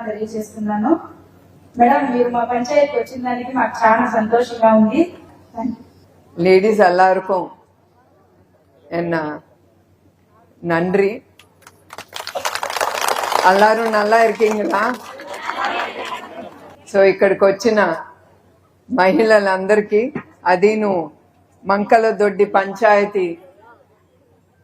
ధన్యవాదాలు తెలియజేస్తున్నాను. మేడం, మీరు మా పంచాయతీకి వచ్చిన దానికి మాకు చాలా సంతోషంగా ఉంది. லேடிஸ் எல்லாருக்கும் என்ன நன்றி. எல்லாரும் நல்லா இருக்கீங்களா? సో ఇక్కడికి వచ్చిన మహిళలందరికీ, అదీను మంకలదొడ్డి పంచాయతీ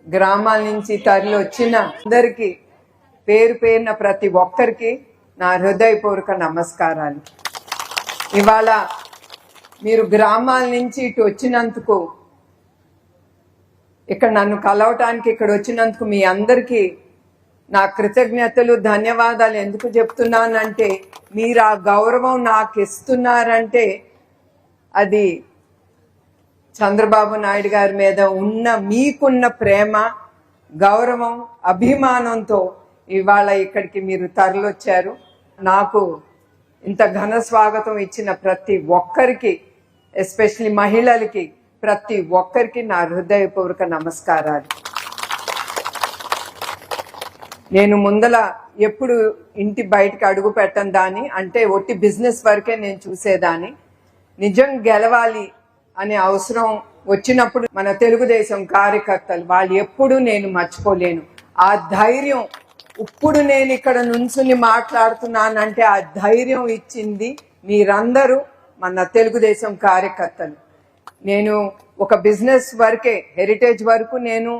గ్రామాల నుంచి తరలి వచ్చిన అందరికీ పేరు పేరున ప్రతి ఒక్కరికి నా హృదయపూర్వక నమస్కారాలు. ఇవాళ మీరు గ్రామాల నుంచి ఇటు వచ్చినందుకు, ఇక్కడ నన్ను కలవటానికి ఇక్కడ వచ్చినందుకు మీ అందరికీ నా కృతజ్ఞతలు, ధన్యవాదాలు. ఎందుకు చెప్తున్నానంటే, మీరు ఆ గౌరవం నాకు ఇస్తున్నారంటే అది చంద్రబాబు నాయుడు గారి మీద ఉన్న మీకున్న ప్రేమ, గౌరవం, అభిమానంతో ఇవాళ ఇక్కడికి మీరు తరలొచ్చారు. నాకు ఇంత ఘన స్వాగతం ఇచ్చిన ప్రతి ఒక్కరికి, ఎస్పెషలీ మహిళలకి, ప్రతి ఒక్కరికి నా హృదయపూర్వక నమస్కారాలు. నేను ముందల ఎప్పుడు ఇంటి బయటకు అడుగు పెట్టను దాన్ని, అంటే ఒట్టి బిజినెస్ వరకే నేను చూసేదాన్ని. నిజం గెలవాలి అనే అవసరం వచ్చినప్పుడు మన తెలుగుదేశం కార్యకర్తలు వాళ్ళు ఎప్పుడు నేను మర్చిపోలేను. ఆ ధైర్యం, ఇప్పుడు నేను ఇక్కడ నుంచుని మాట్లాడుతున్నానంటే ఆ ధైర్యం ఇచ్చింది మీరందరూ, మన తెలుగుదేశం కార్యకర్తలు. నేను ఒక బిజినెస్ వరకే, హెరిటేజ్ వరకు నేను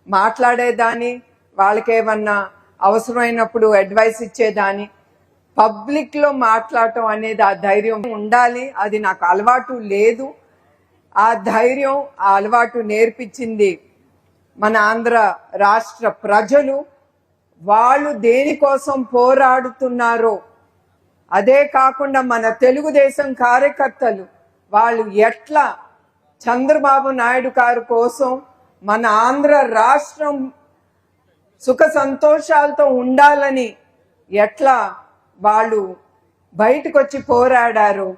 మాట్లాడేదాన్ని, వాళ్ళకేమన్నా అవసరమైనప్పుడు అడ్వైస్ ఇచ్చేదాన్ని. పబ్లిక్ లో మాట్లాడటం అనేది ఆ ధైర్యం ఉండాలి. అది నాకు అలవాటు లేదు. ఆ ధైర్యం, ఆ అలవాటు నేర్పించింది మన ఆంధ్ర రాష్ట్ర ప్రజలు. వాళ్ళు దేనికోసం పోరాడుతున్నారో, అదే కాకుండా మన తెలుగుదేశం కార్యకర్తలు వాళ్ళు ఎట్లా చంద్రబాబు నాయుడు గారి కోసం మన ఆంధ్ర రాష్ట్రం సుఖ సంతోషాలతో ఉండాలని ఎట్లా వాళ్ళు బయటకు వచ్చి పోరాడారు.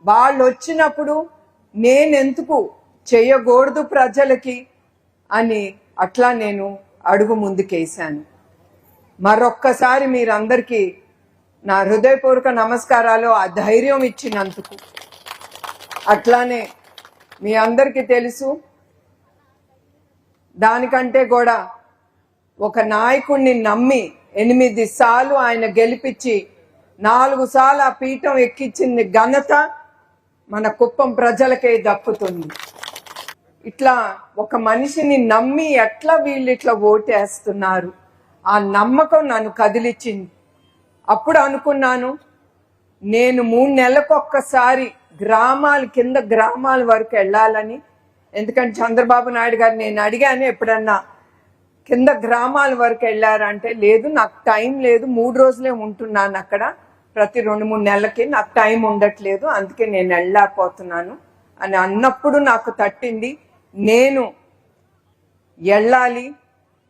వాళ్ళు వచ్చినప్పుడు నేనెందుకు చేయకూడదు ప్రజలకి అని అట్లా నేను అడుగు ముందుకేశాను. మరొక్కసారి మీరందరికీ నా హృదయపూర్వక నమస్కారాలు, ఆ ధైర్యం ఇచ్చినందుకు. అట్లానే మీ అందరికీ తెలుసు, దానికంటే కూడా ఒక నాయకుడిని నమ్మి 8 సార్లు ఆయన గెలిపించి 4 సార్లు ఆ పీఠం ఎక్కించింది ఘనత మన కుప్పం ప్రజలకే దక్కుతుంది. ఇట్లా ఒక మనిషిని నమ్మి ఎట్లా వీళ్ళు ఇట్లా ఓటేస్తున్నారు, ఆ నమ్మకం నన్ను కదిలిచ్చింది. అప్పుడు అనుకున్నాను, నేను 3 నెలలకొక్కసారి గ్రామాల వరకు వెళ్ళాలని. ఎందుకంటే చంద్రబాబు నాయుడు గారు నేను అడిగాను, ఎప్పుడన్నా కింద గ్రామాల వరకు వెళ్ళారంటే, లేదు నాకు టైం లేదు, 3 రోజులే ఉంటున్నాను అక్కడ, ప్రతి 2-3 నెలలకి నాకు టైం ఉండట్లేదు, అందుకే నేను వెళ్ళలేకపోతున్నాను అని అన్నప్పుడు నాకు తట్టింది, నేను వెళ్ళాలి,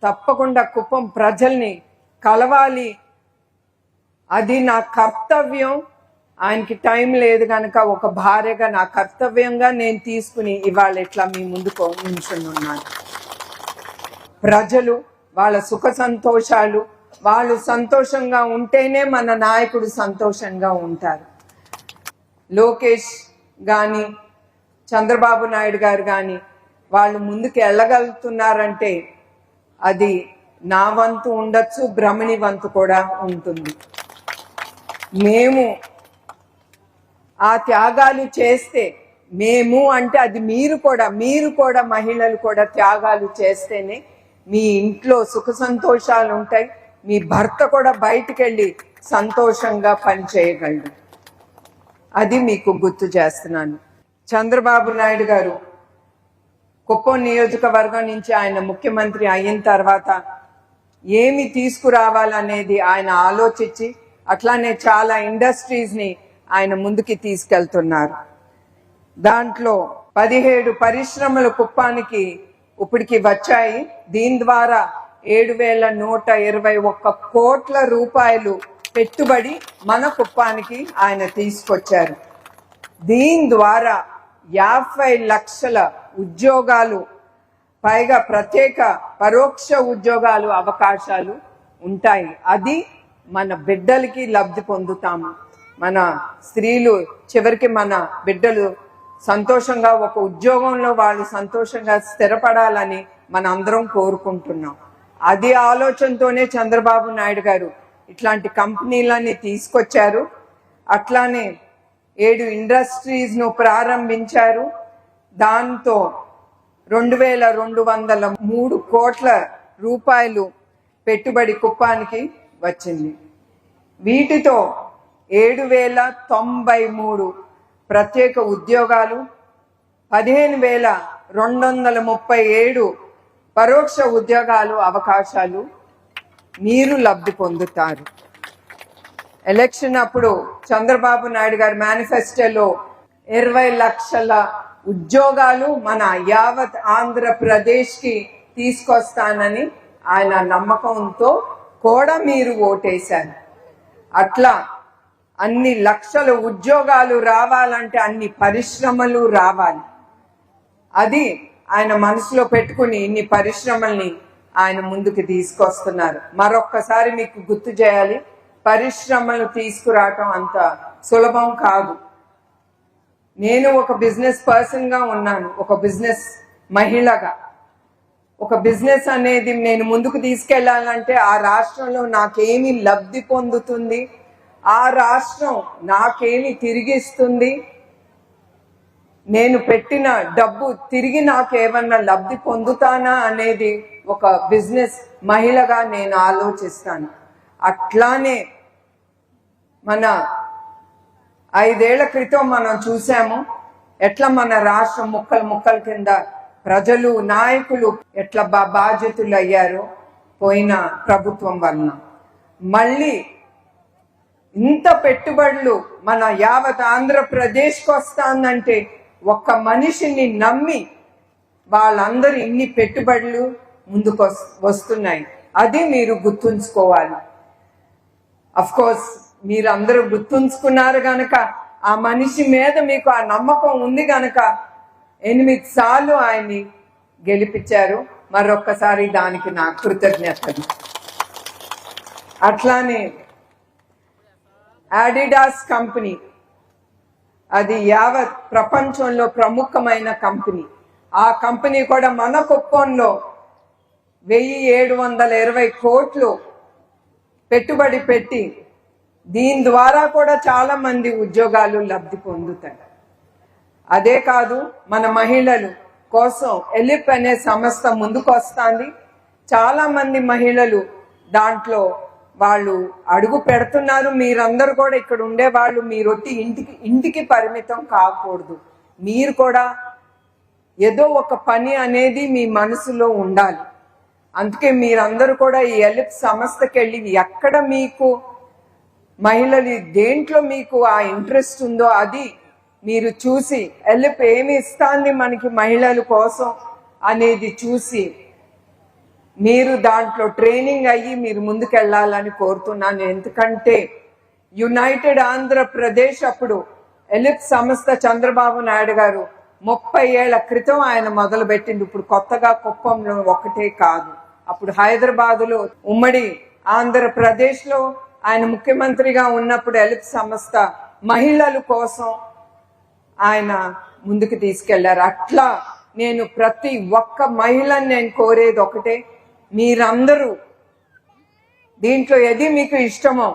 తప్పకుండా కుప్పం ప్రజల్ని కలవాలి, అది నా కర్తవ్యం. ఆయనకి టైం లేదు కనుక ఒక భార్యగా నా కర్తవ్యంగా నేను తీసుకుని ఇవాళ ఇట్లా మీ ముందుకు నిల్చున్నాను. ప్రజలు వాళ్ళ సుఖ సంతోషాలు, వాళ్ళు సంతోషంగా ఉంటేనే మన నాయకుడు సంతోషంగా ఉంటారు. లోకేష్ గాని చంద్రబాబు నాయుడు గారు గాని వాళ్ళు ముందుకు వెళ్ళగలుగుతున్నారంటే అది నా వంతు ఉండొచ్చు, బ్రహ్మణి వంతు కూడా ఉంటుంది. మేము ఆ త్యాగాలు చేస్తే, మేము అంటే అది మీరు కూడా మహిళలు కూడా త్యాగాలు చేస్తేనే మీ ఇంట్లో సుఖ సంతోషాలు ఉంటాయి, మీ భర్త కూడా బయటికి వెళ్ళి సంతోషంగా పనిచేయగలడు. అది మీకు గుర్తు చేస్తున్నాను. చంద్రబాబు నాయుడు గారు కుప్పం నియోజకవర్గం నుంచి ఆయన ముఖ్యమంత్రి అయిన తర్వాత ఏమి తీసుకురావాలనేది ఆయన ఆలోచించి, అట్లానే చాలా ఇండస్ట్రీస్ ని ఆయన ముందుకి తీసుకెళ్తున్నారు. దాంట్లో 17 పరిశ్రమలు కుప్పానికి ఇప్పటికి వచ్చాయి. దీని ద్వారా 7,121 కోట్ల రూపాయలు పెట్టుబడి మన కుప్పానికి ఆయన తీసుకొచ్చారు. దీని ద్వారా 50 లక్షల ఉద్యోగాలు, పైగా ప్రత్యేక పరోక్ష ఉద్యోగాలు అవకాశాలు ఉంటాయి. అది మన బిడ్డలకి లబ్ధి పొందుతాము. మన స్త్రీలు చివరికి మన బిడ్డలు సంతోషంగా ఒక ఉద్యోగంలో వాళ్ళు సంతోషంగా స్థిరపడాలని మన అందరం కోరుకుంటున్నాం. అది ఆలోచనతోనే చంద్రబాబు నాయుడు గారు ఇట్లాంటి కంపెనీలన్నీ తీసుకొచ్చారు. అట్లానే 7 ఇండస్ట్రీస్ ను ప్రారంభించారు. దాంతో 2203 కోట్ల రూపాయలు పెట్టుబడి కుప్పానికి వచ్చింది. వీటితో 7093 ప్రత్యేక ఉద్యోగాలు, 15,237 పరోక్ష ఉద్యోగాలు అవకాశాలు మీరు లబ్ధి పొందుతారు. ఎలక్షన్ అప్పుడు చంద్రబాబు నాయుడు గారి మేనిఫెస్టోలో 20 లక్షల ఉద్యోగాలు మన యావత్ ఆంధ్రప్రదేశ్ కి తీసుకొస్తానని ఆయన నమ్మకంతో కూడా మీరు ఓటేశారు. అట్లా అన్ని లక్షల ఉద్యోగాలు రావాలంటే అన్ని పరిశ్రమలు రావాలి. అది ఆయన మనసులో పెట్టుకుని ఇన్ని పరిశ్రమల్ని ఆయన ముందుకు తీసుకొస్తున్నారు. మరొక్కసారి మీకు గుర్తు చేయాలి, పరిశ్రమలు తీసుకురావటం అంత సులభం కాదు. నేను ఒక బిజినెస్ పర్సన్ గా ఉన్నాను, ఒక బిజినెస్ మహిళగా. ఒక బిజినెస్ అనేది నేను ముందుకు తీసుకెళ్లాలంటే ఆ రాష్ట్రంలో నాకేమి లబ్ధి పొందుతుంది, ఆ రాష్ట్రం నాకేమి తిరిగిస్తుంది, నేను పెట్టిన డబ్బు తిరిగి నాకేమన్నా లబ్ధి పొందుతానా అనేది ఒక బిజినెస్ మహిళగా నేను ఆలోచిస్తాను. అట్లానే మన 5 ఏళ్ల క్రితం మనం చూసాము ఎట్లా మన రాష్ట్రం ముక్కలు ముక్కల కింద ప్రజలు నాయకులు ఎట్లా బాధ్యతలు అయ్యారో పోయిన ప్రభుత్వం వలన. మళ్ళీ ఇంత పెట్టుబడులు మన యావత్ ఆంధ్రప్రదేశ్కి వస్తానంటే ఒక్క మనిషిని నమ్మి వాళ్ళందరూ ఇన్ని పెట్టుబడులు ముందుకు వస్తున్నాయి. అది మీరు గుర్తుంచుకోవాలి. అఫ్ కోర్స్ మీరందరూ గుర్తుంచుకున్నారు గనక, ఆ మనిషి మీద మీకు ఆ నమ్మకం ఉంది గనక 8 సార్లు ఆయన్ని గెలిపించారు. మరొక్కసారి దానికి నా కృతజ్ఞతలు. అట్లానే అడిడాస్ కంపెనీ, అది యావత్ ప్రపంచంలో ప్రముఖమైన కంపెనీ. ఆ కంపెనీ కూడా మన కుప్పంలో 1720 కోట్లు పెట్టుబడి పెట్టి దీని ద్వారా కూడా చాలా మంది ఉద్యోగాలు లబ్ధి పొందుతారు. అదే కాదు, మన మహిళలు కోసం ఎలిప్ అనే సంస్థ ముందుకు వస్తుంది. చాలా మంది మహిళలు దాంట్లో వాళ్ళు అడుగు పెడుతున్నారు. మీరందరూ కూడా ఇక్కడ ఉండే వాళ్ళు మీరు ఇంటికి పరిమితం కాకూడదు. మీరు కూడా ఏదో ఒక పని అనేది మీ మనసులో ఉండాలి. అందుకే మీరందరూ కూడా ఈ ఎలిప్ సంస్థకి వెళ్ళి ఎక్కడ మీకు మహిళలు దేంట్లో మీకు ఆ ఇంట్రెస్ట్ ఉందో అది మీరు చూసి ఎలిప్ ఏమి ఇస్తాంది మనకి మహిళల కోసం అనేది చూసి మీరు దాంట్లో ట్రైనింగ్ అయ్యి మీరు ముందుకెళ్లాలని కోరుతున్నాను. ఎందుకంటే యునైటెడ్ ఆంధ్రప్రదేశ్ అప్పుడు ఎలిప్ సంస్థ చంద్రబాబు నాయుడు గారు 30 ఏళ్ల క్రితం ఆయన మొదలు పెట్టింది. ఇప్పుడు కొత్తగా కుప్పంలో ఒకటే కాదు, అప్పుడు హైదరాబాదులో ఉమ్మడి ఆంధ్రప్రదేశ్ లో ఆయన ముఖ్యమంత్రిగా ఉన్నప్పుడు ఎలిప్ సంస్థ మహిళల కోసం ఆయన ముందుకు తీసుకెళ్లారు. అట్లా నేను ప్రతి ఒక్క మహిళని నేను కోరేది ఒకటే, మీరందరూ దీంట్లో ఏది మీకు ఇష్టమో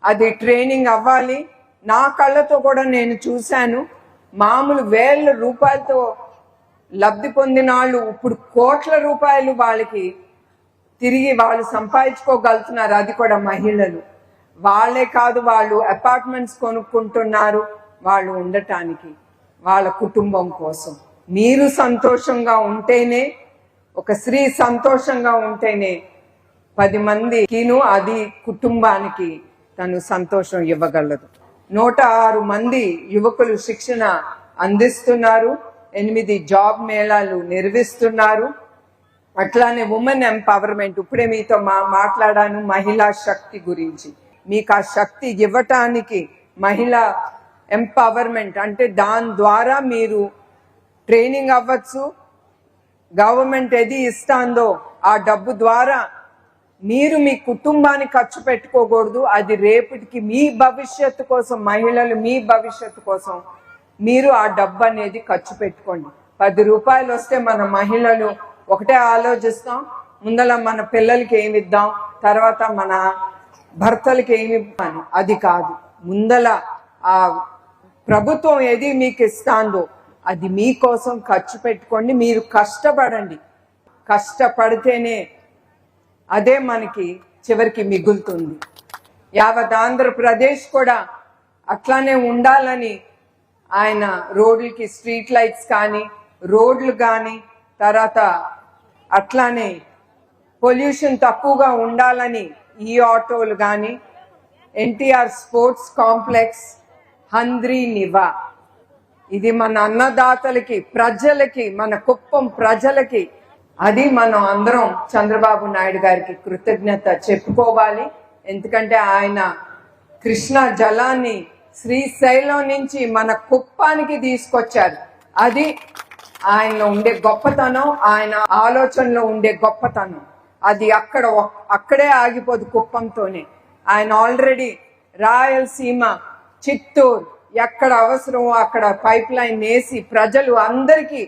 అది ట్రైనింగ్ అవ్వాలి. నా కళ్ళతో కూడా నేను చూశాను, మామూలు వేల రూపాయలతో లబ్ధి పొందిన వాళ్ళు ఇప్పుడు కోట్ల రూపాయలు వాళ్ళకి తిరిగి వాళ్ళు సంపాదించుకోగలుగుతున్నారు. అది కూడా మహిళలు. వాళ్ళే కాదు, వాళ్ళు అపార్ట్మెంట్స్ కొనుక్కుంటున్నారు వాళ్ళు ఉండటానికి, వాళ్ళ కుటుంబం కోసం. మీరు సంతోషంగా ఉంటేనే, ఒక స్త్రీ సంతోషంగా ఉంటేనే 10 మందికిను అది కుటుంబానికి తను సంతోషం ఇవ్వగలదు. 106 మంది యువకులు శిక్షణ అందిస్తున్నారు, 8 జాబ్ మేళాలు నిర్వహిస్తున్నారు. అట్లానే ఉమెన్ ఎంపవర్మెంట్, ఇప్పుడే మీతో మాట్లాడాను మహిళా శక్తి గురించి. మీకు ఆ శక్తి ఇవ్వటానికి మహిళా ఎంపవర్మెంట్ అంటే దాని ద్వారా మీరు ట్రైనింగ్ అవ్వచ్చు. గవర్నమెంట్ ఏది ఇస్తాందో ఆ డబ్బు ద్వారా మీరు మీ కుటుంబాన్ని ఖర్చు పెట్టుకోకూడదు. అది రేపటికి మీ భవిష్యత్తు కోసం, మహిళలు మీ భవిష్యత్తు కోసం మీరు ఆ డబ్బు అనేది ఖర్చు పెట్టుకోండి. 10 రూపాయలు వస్తే మన మహిళలు ఒకటే ఆలోచిస్తాం, ముందల మన పిల్లలకి ఏమి ఇద్దాం, తర్వాత మన భర్తలకి ఏమి ఇవ్వాలి. అది కాదు, ముందల ఆ ప్రభుత్వం ఏది మీకు ఇస్తాందో అది మీకోసం ఖర్చు పెట్టుకోండి. మీరు కష్టపడండి, కష్టపడితేనే అదే మనకి చివరికి మిగులుతుంది. యావత్ ఆంధ్రప్రదేశ్ కూడా అట్లానే ఉండాలని ఆయన రోడ్లకి స్ట్రీట్ లైట్స్ కానీ, రోడ్లు కానీ, తర్వాత అట్లానే పొల్యూషన్ తక్కువగా ఉండాలని ఈ ఆటోలు కానీ, ఎన్టీఆర్ స్పోర్ట్స్ కాంప్లెక్స్, హంద్రీ నివా, ఇది మన అన్నదాతలకి, ప్రజలకి, మన కుప్పం ప్రజలకి, అది మనం అందరం చంద్రబాబు నాయుడు గారికి కృతజ్ఞత చెప్పుకోవాలి. ఎందుకంటే ఆయన కృష్ణా జలాన్ని శ్రీశైలం నుంచి మన కుప్పానికి తీసుకొచ్చారు. అది ఆయనలో ఉండే గొప్పతనం, ఆయన ఆలోచనలో ఉండే గొప్పతనం. అది అక్కడే ఆగిపోదు, కుప్పంతోనే. ఆయన ఆల్రెడీ రాయలసీమ, చిత్తూరు ఎక్కడ అవసరమో అక్కడ పైప్ లైన్ వేసి ప్రజలు అందరికీ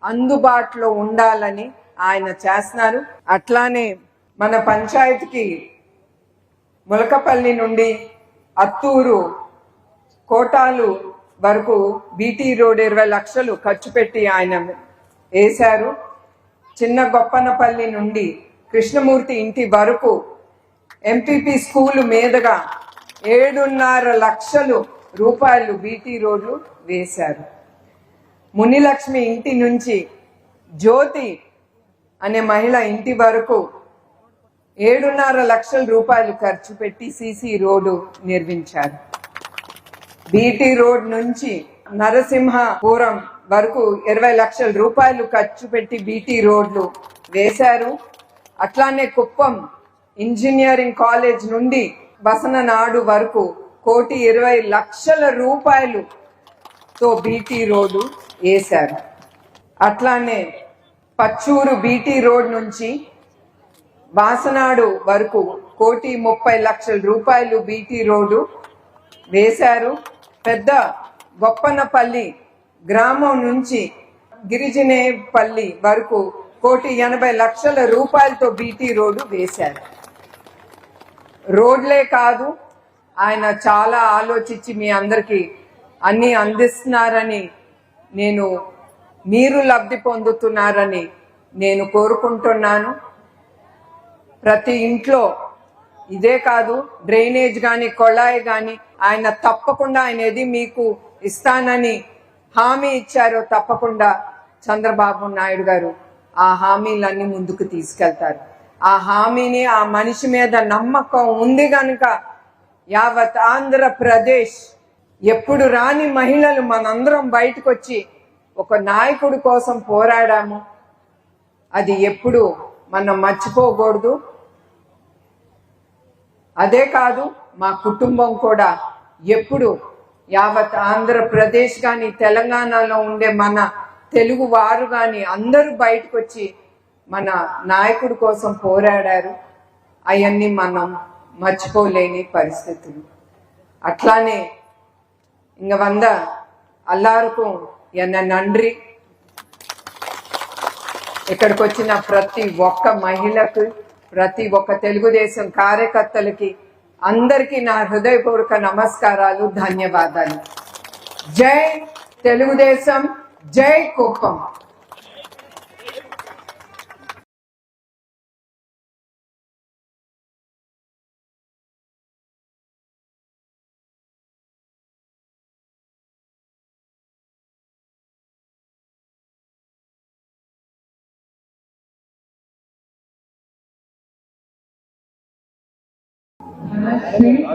అందుబాటులో ఉండాలని ఆయన చేస్తున్నారు. అట్లానే మన పంచాయతీకి ములకపల్లి నుండి అత్తూరు, కోటాలు వరకు బీటీ రోడ్ 20 లక్షలు ఖర్చు పెట్టి ఆయన వేశారు. చిన్న గొప్పనపల్లి నుండి కృష్ణమూర్తి ఇంటి వరకు ఎంపీపీ స్కూల్ మీదుగా 7.5 లక్షలు రూపాయలు బీటీ రోడ్లు వేశారు. మునిలక్ష్మి ఇంటి నుంచి జ్యోతి అనే మహిళ ఇంటి వరకు 7.5 లక్షల రూపాయలు ఖర్చు పెట్టి సీసీ రోడ్డు నిర్మించారు. బీటీ రోడ్ నుంచి నరసింహపురం వరకు 20 లక్షల రూపాయలు ఖర్చు పెట్టి బీటీ రోడ్లు వేశారు. అట్లానే కుప్పం ఇంజనీరింగ్ కాలేజ్ నుండి బసననాడు వరకు 1,20 లక్షల రూపాయలుతో బీటీ రోడ్డు వేశారు. అట్లానే పచ్చూరు బీటీ రోడ్ నుంచి బాసనాడు వరకు 1,30 లక్షల రూపాయలు బీటీ రోడ్డు వేశారు. పెద్ద గొప్పనపల్లి గ్రామం నుంచి గిరిజనేపల్లి వరకు 1,80 లక్షల రూపాయలతో బీటీ రోడ్డు వేశారు. రోడ్లే కాదు, ఆయన చాలా ఆలోచించి మీ అందరికీ అన్ని అందిస్తున్నారని, మీరు లబ్ధి పొందుతున్నారని నేను కోరుకుంటున్నాను. ప్రతి ఇంట్లో ఇదే కాదు, డ్రైనేజ్ కానీ, కొళాయి కానీ ఆయన తప్పకుండా ఆయనది మీకు ఇస్తానని హామీ ఇచ్చారో తప్పకుండా చంద్రబాబు నాయుడు గారు ఆ హామీలన్నీ ముందుకు తీసుకెళ్తారు. ఆ హామీని, ఆ మనిషి మీద నమ్మకం ఉంది గనుక యావత్ ఆంధ్రప్రదేశ్ ఎప్పుడు రాని మహిళలు మనందరం బయటకు వచ్చి ఒక నాయకుడి కోసం పోరాడాము. అది ఎప్పుడు మనం మర్చిపోకూడదు. అదే కాదు, మా కుటుంబం కూడా ఎప్పుడు యావత్ ఆంధ్రప్రదేశ్ కానీ, తెలంగాణలో ఉండే మన తెలుగు వారు కానీ అందరూ బయటకు వచ్చి మన నాయకుడి కోసం పోరాడారు. అవన్నీ మనం మర్చిపోలేని పరిస్థితులు. అట్లానే ఇంక అల్లారుకు ఎన్న నండ్రి. ఇక్కడికి వచ్చిన ప్రతి ఒక్క మహిళకు, ప్రతి ఒక్క తెలుగుదేశం కార్యకర్తలకి అందరికీ నా హృదయపూర్వక నమస్కారాలు, ధన్యవాదాలు. జై తెలుగుదేశం, జై కుప్పం. Street.